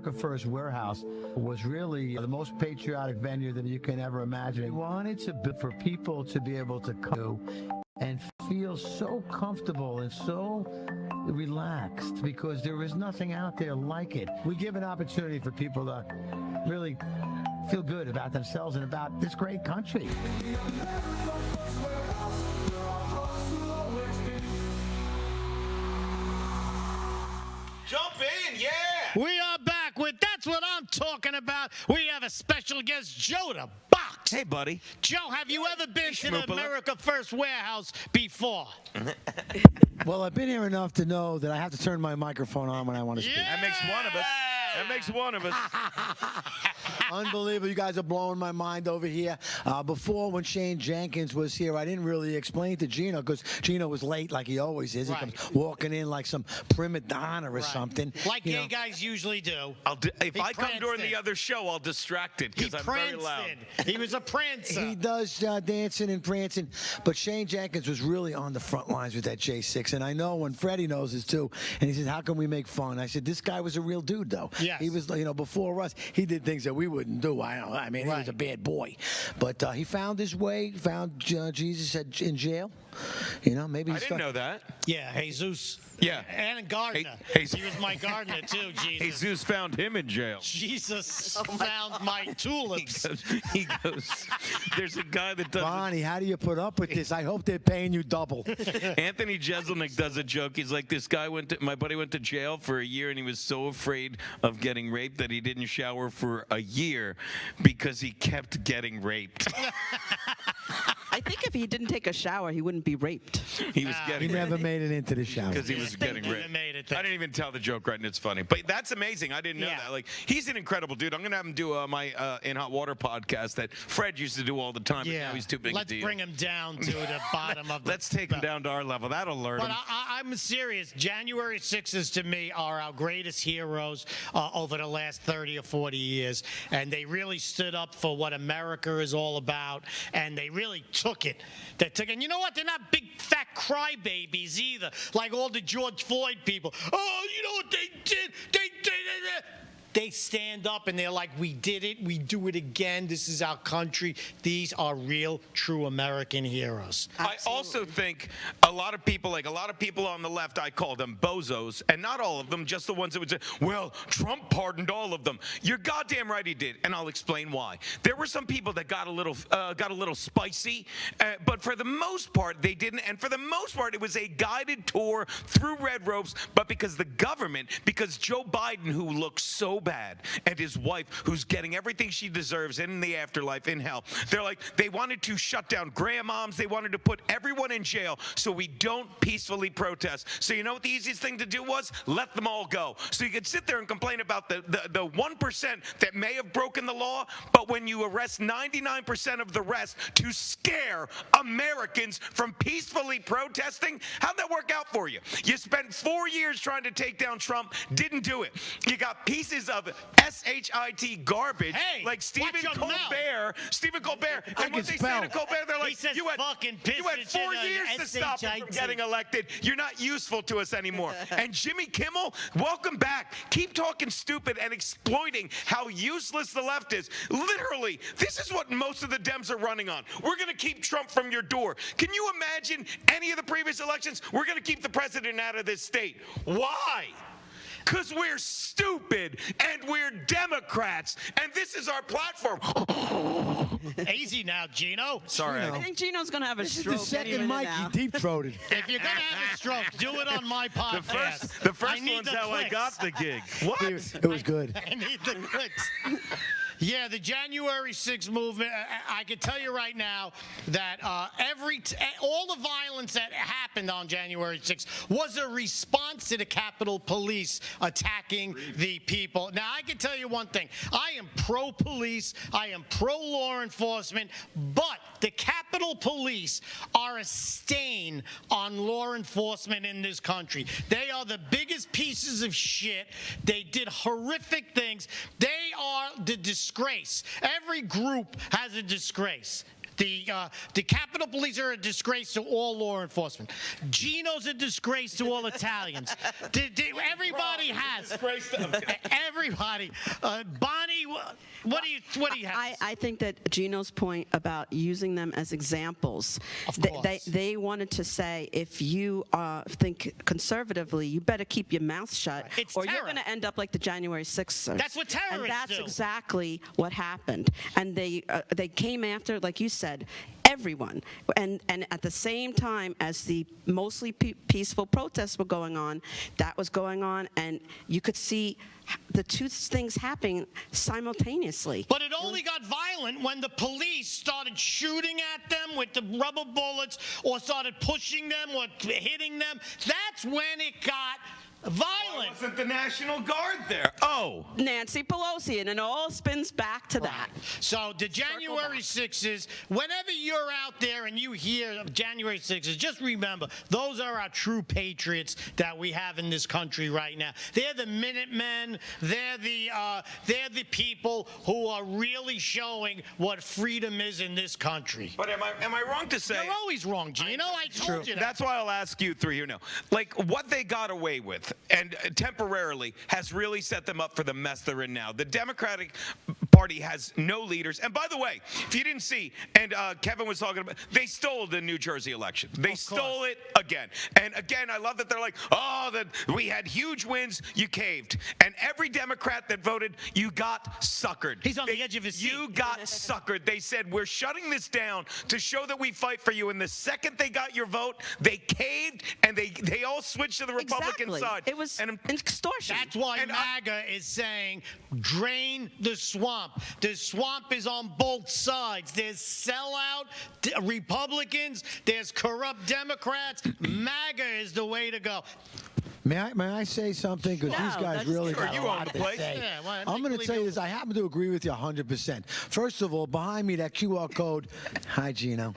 America First Warehouse was really the most patriotic venue that you can ever imagine. We wanted for people to be able to come and feel so comfortable and so relaxed because there is nothing out there like it. We give an opportunity for people to really feel good about themselves and about this great country. Jump in, yeah! We are back with That's What I'm Talking About. We have a special guest, Joe the Box. Hey, buddy. Joe, have you ever been to the America First Warehouse before? Well, I've been here enough to know that I have to turn my microphone on when I want to speak. That makes one of us. That makes one of us. Unbelievable. You guys are blowing my mind over here. Before, when Shane Jenkins was here, I didn't really explain to Gino because Gino was late like he always is. He comes walking in like some prima donna or something. Like gay guys usually do. If I come during the other show, I'll distract it because I'm very loud. He was a prancer. He does dancing and prancing. But Shane Jenkins was really on the front lines with that J6. And I know when Freddie knows this too. And he said, how can we make fun? I said, this guy was a real dude, though. Yes. He was, before us, he did things that we wouldn't do. I mean, he was a bad boy. But he found his way, found Jesus in jail. Maybe I didn't know that. Yeah, Jesus. Yeah. And Gardner. He was my gardener, too, Jesus. Jesus found him in jail. Jesus found my tulips. He goes, there's a guy that does Bonnie, how do you put up with this? I hope they're paying you double. Anthony Jeselnik does a joke. He's like, this guy my buddy went to jail for a year, and he was so afraid of getting raped that he didn't shower for a year because he kept getting raped. I think if he didn't take a shower, he wouldn't be raped. He was getting He never made it into the shower. because he was getting raped. I didn't even tell the joke right, and it's funny. But that's amazing. I didn't know that. Like, he's an incredible dude. I'm going to have him do my In Hot Water podcast that Fred used to do all the time, but now he's too big a deal. Let's bring him down to the bottom of the... Let's take him down to our level. That'll learn him. But I'm serious. January 6th, to me, are our greatest heroes over the last 30 or 40 years. And they really stood up for what America is all about. And they really took it. And you know what? They're not big, fat crybabies either, like all the George Floyd people. Oh, you know what they did? They stand up and they're like, we did it. We do it again. This is our country. These are real, true American heroes. I also think a lot of people on the left, I call them bozos, and not all of them, just the ones that would say, well, Trump pardoned all of them. You're goddamn right he did, and I'll explain why. There were some people that got a little spicy, but for the most part, they didn't. And for the most part, it was a guided tour through red ropes, but because Joe Biden, who looks so bad, and his wife, who's getting everything she deserves in the afterlife, in hell. They wanted to shut down grandmoms. They wanted to put everyone in jail so we don't peacefully protest. So you know what the easiest thing to do was? Let them all go. So you could sit there and complain about the 1% that may have broken the law, but when you arrest 99% of the rest to scare Americans from peacefully protesting, how'd that work out for you? You spent 4 years trying to take down Trump, didn't do it. You got pieces of SHIT garbage, like Stephen Colbert. And what they say to Colbert, they're like, you had 4 years to stop him from getting elected. You're not useful to us anymore. And Jimmy Kimmel, welcome back. Keep talking stupid and exploiting how useless the left is. Literally, this is what most of the Dems are running on. We're going to keep Trump from your door. Can you imagine any of the previous elections? We're going to keep the president out of this state. Why? Because we're stupid and we're Democrats, and this is our platform. Easy now, Gino. Sorry. I think Gino's going to have a stroke. This is the second mic he deep-throated. If you're going to have a stroke, do it on my podcast. The first one's how I got the gig. What? It was good. I need the clicks. Yeah, the January 6th movement, I can tell you right now that all the violence that happened on January 6th was a response to the Capitol Police attacking the people. Now, I can tell you one thing. I am pro-police. I am pro-law enforcement. But the Capitol Police are a stain on law enforcement in this country. They are the biggest pieces of shit. They did horrific things. They are the disgrace. Every group has a disgrace. The Capitol Police are a disgrace to all law enforcement. Gino's a disgrace to all Italians. Everybody has. Everybody. Bonnie, what do you have? I think that Gino's point about using them as examples, they wanted to say, if you think conservatively, you better keep your mouth shut, or you're going to end up like the January 6th. That's what terrorists do. And that's do. exactly what happened. And they came after, like you said, everyone. And at the same time as the mostly peaceful protests were going on, that was going on, and you could see the two things happening simultaneously. But it only got violent when the police started shooting at them with the rubber bullets, or started pushing them or hitting them. That's when it got violent. Why wasn't the National Guard there? Oh. Nancy Pelosi, and it all spins back to that. So the January 6th, whenever you're out there and you hear January 6th, just remember, those are our true patriots that we have in this country right now. They're the Minutemen. They're the people who are really showing what freedom is in this country. But am I wrong to say? You're always wrong, Gino. I told you that. That's why I'll ask you three here now. Like, what they got away with, and temporarily, has really set them up for the mess they're in now. The Democratic Party has no leaders. And by the way, if you didn't see, and Kevin was talking about, they stole the New Jersey election. They stole it again. And again, I love that they're like, oh, that we had huge wins, you caved. And every Democrat that voted, you got suckered. He's on the edge of his seat. You got suckered. They said, we're shutting this down to show that we fight for you. And the second they got your vote, they caved, and they all switched to the Republican side. It was extortion. That's why MAGA is saying, drain the swamp. The swamp is on both sides. There's sellout Republicans. There's corrupt Democrats. MAGA is the way to go. May I say something? Because these guys really got a lot to say. Yeah, I'm going to tell you this. I happen to agree with you 100%. First of all, behind me, that QR code. Hi, Gino.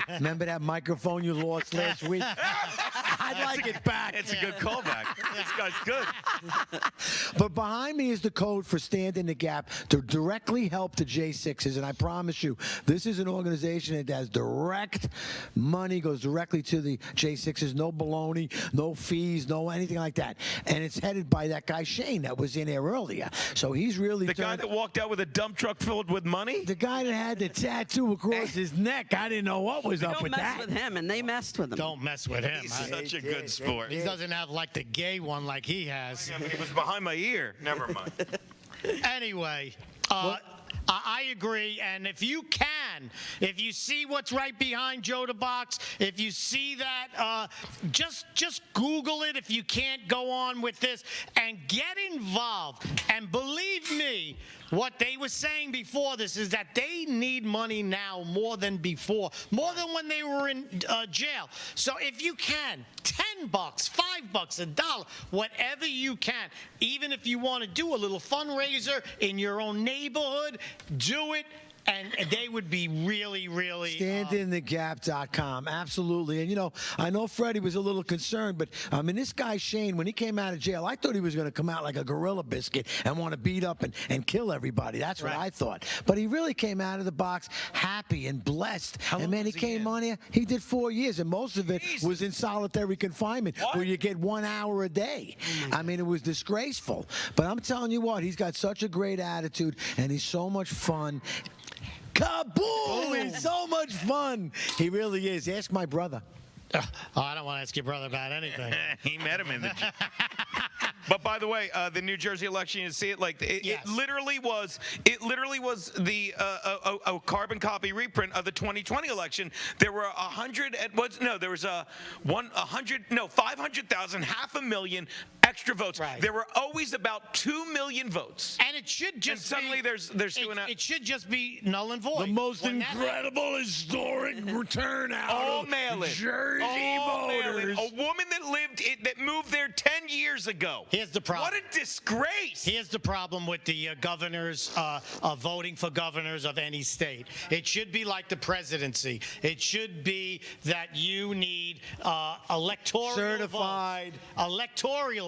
Remember that microphone you lost last week? I'd like it back. It's a good callback. This guy's good. But behind me is the code for Stand in the Gap to directly help the J6s. And I promise you, this is an organization that has direct money, goes directly to the J6s. No baloney, no fees, no anything like that. And it's headed by that guy Shane that was in there earlier. So he's really the guy that walked out with a dump truck filled with money? The guy that had the tattoo across his neck. I didn't know what was up with that. Don't mess with him, and they messed with him. Don't mess with him. He's such a good sport. He doesn't have like the gay one like he has. Yeah, but he was behind my ear. Never mind. Anyway, I agree, and if you see what's right behind Joe the Box, if you see that, just Google it if you can't go on with this, and get involved. And believe me, what they were saying before this is that they need money now more than before, more than when they were in jail. So if you can, $10, $5, $1, whatever you can, even if you want to do a little fundraiser in your own neighborhood, do it. And they would be really, really... StandInTheGap.com, absolutely. And, you know, I know Freddie was a little concerned, but, I mean, this guy Shane, when he came out of jail, I thought he was going to come out like a gorilla biscuit and want to beat up and kill everybody. That's what I thought. But he really came out of the box happy and blessed. And, man, he came on here. He did 4 years, and most of it was in solitary confinement where you get 1 hour a day. I mean, it was disgraceful. But I'm telling you what, he's got such a great attitude, and he's so much fun. Kaboom! It's so much fun. He really is. Ask my brother. Oh, I don't want to ask your brother about anything. He met him in the... But by the way, the New Jersey election, you see it like it literally was the a carbon copy reprint of the 2020 election. There were 500,000, 500,000 extra votes. Right. There were always about 2 million votes. And it should just suddenly there's it should just be null and void. The most incredible historic turnout all of mail-in. Jersey voters. A woman that moved there 10 years ago. Here's the problem. What a disgrace. Here's the problem with the governors voting for governors of any state. It should be like the presidency. It should be that you need electoral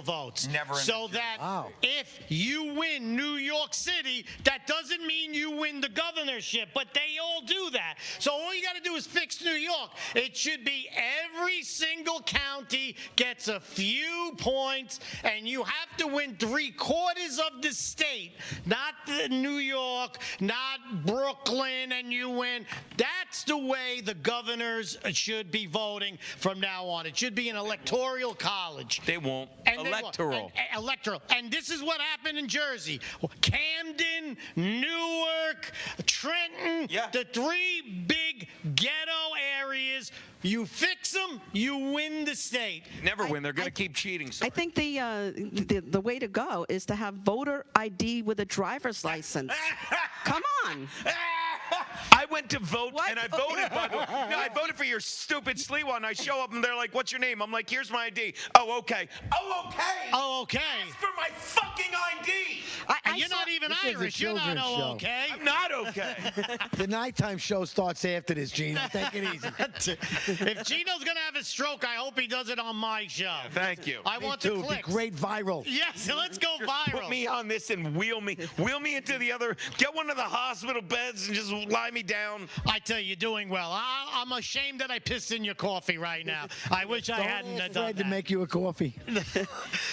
votes. Never so that if you win New York City, that doesn't mean you win the governorship, but they all do that. So all you got to do is fix New York. It should be every single county gets a few points, and you have to win 3/4 of the state, not New York, not Brooklyn, and you win. That's the way the governors should be voting from now on. It should be an electoral college. They won't. And Electoral. Electoral. And this is what happened in Jersey. Camden, Newark, Trenton, the 3 big ghetto areas. You fix them, you win the state. Never win. They're going to keep cheating. I think the way to go is to have voter ID with a driver's license. Come on. I went to vote, and I voted, by the way. No, I voted for your stupid Sliwa, and I show up, and they're like, what's your name? I'm like, here's my ID. Oh, okay. Oh, okay. Oh, okay. Ask for my fucking ID. You're not even Irish. You're not okay. I'm not okay. The nighttime show starts after this, Gino. Take it easy. If Gino's going to have a stroke, I hope he does it on my show. Thank you. I want too. the It'd clicks. be great viral. Yes, let's go viral. Put me on this and wheel me into the other. Get one of the hospital beds and just lie me down. I tell you, you're doing well. I'm ashamed that I pissed in your coffee right now. I wish I hadn't done Fred to that. make you a coffee.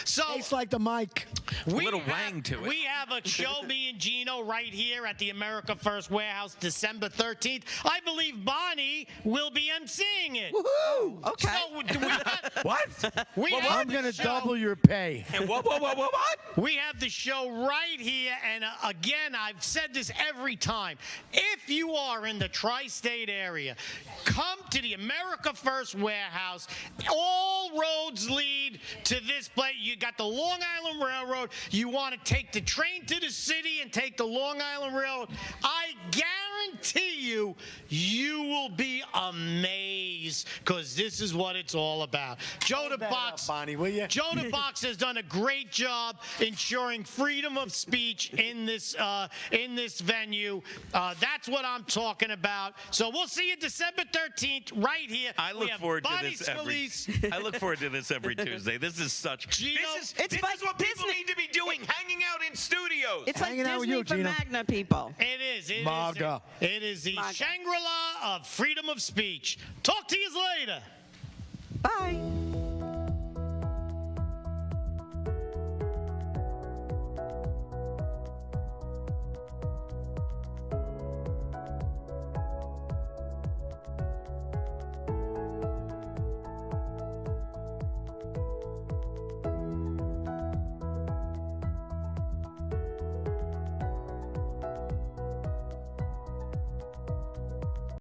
So tastes like the mic. Wang to it. We have a show, me and Gino, right here at the America First Warehouse, December 13th. I believe Bonnie will be emceeing it. Woohoo! Okay. So we got, What? I'm going to double your pay. And what? We have the show right here, and again, I've said this every time. If you are in the tri-state area, come to the America First Warehouse. All roads lead to this place. You got the Long Island Railroad. You want to take the train to the city and take the Long Island Railroad. I guarantee you, you will be amazed, because this is what it's all about. Joe the Box, Bonnie, will you? Joe the Box has done a great job ensuring freedom of speech in this venue. That's what I'm talking about. So we'll see you December 13th right here. I look forward to this every Tuesday. This is such. Gino, this is what people need to be doing, hanging out in studios. It's like Hanging out with Disney you, for Gino. Magna people. It is. Maga. It is the Shangri-La of freedom of speech. Talk to you later. Bye.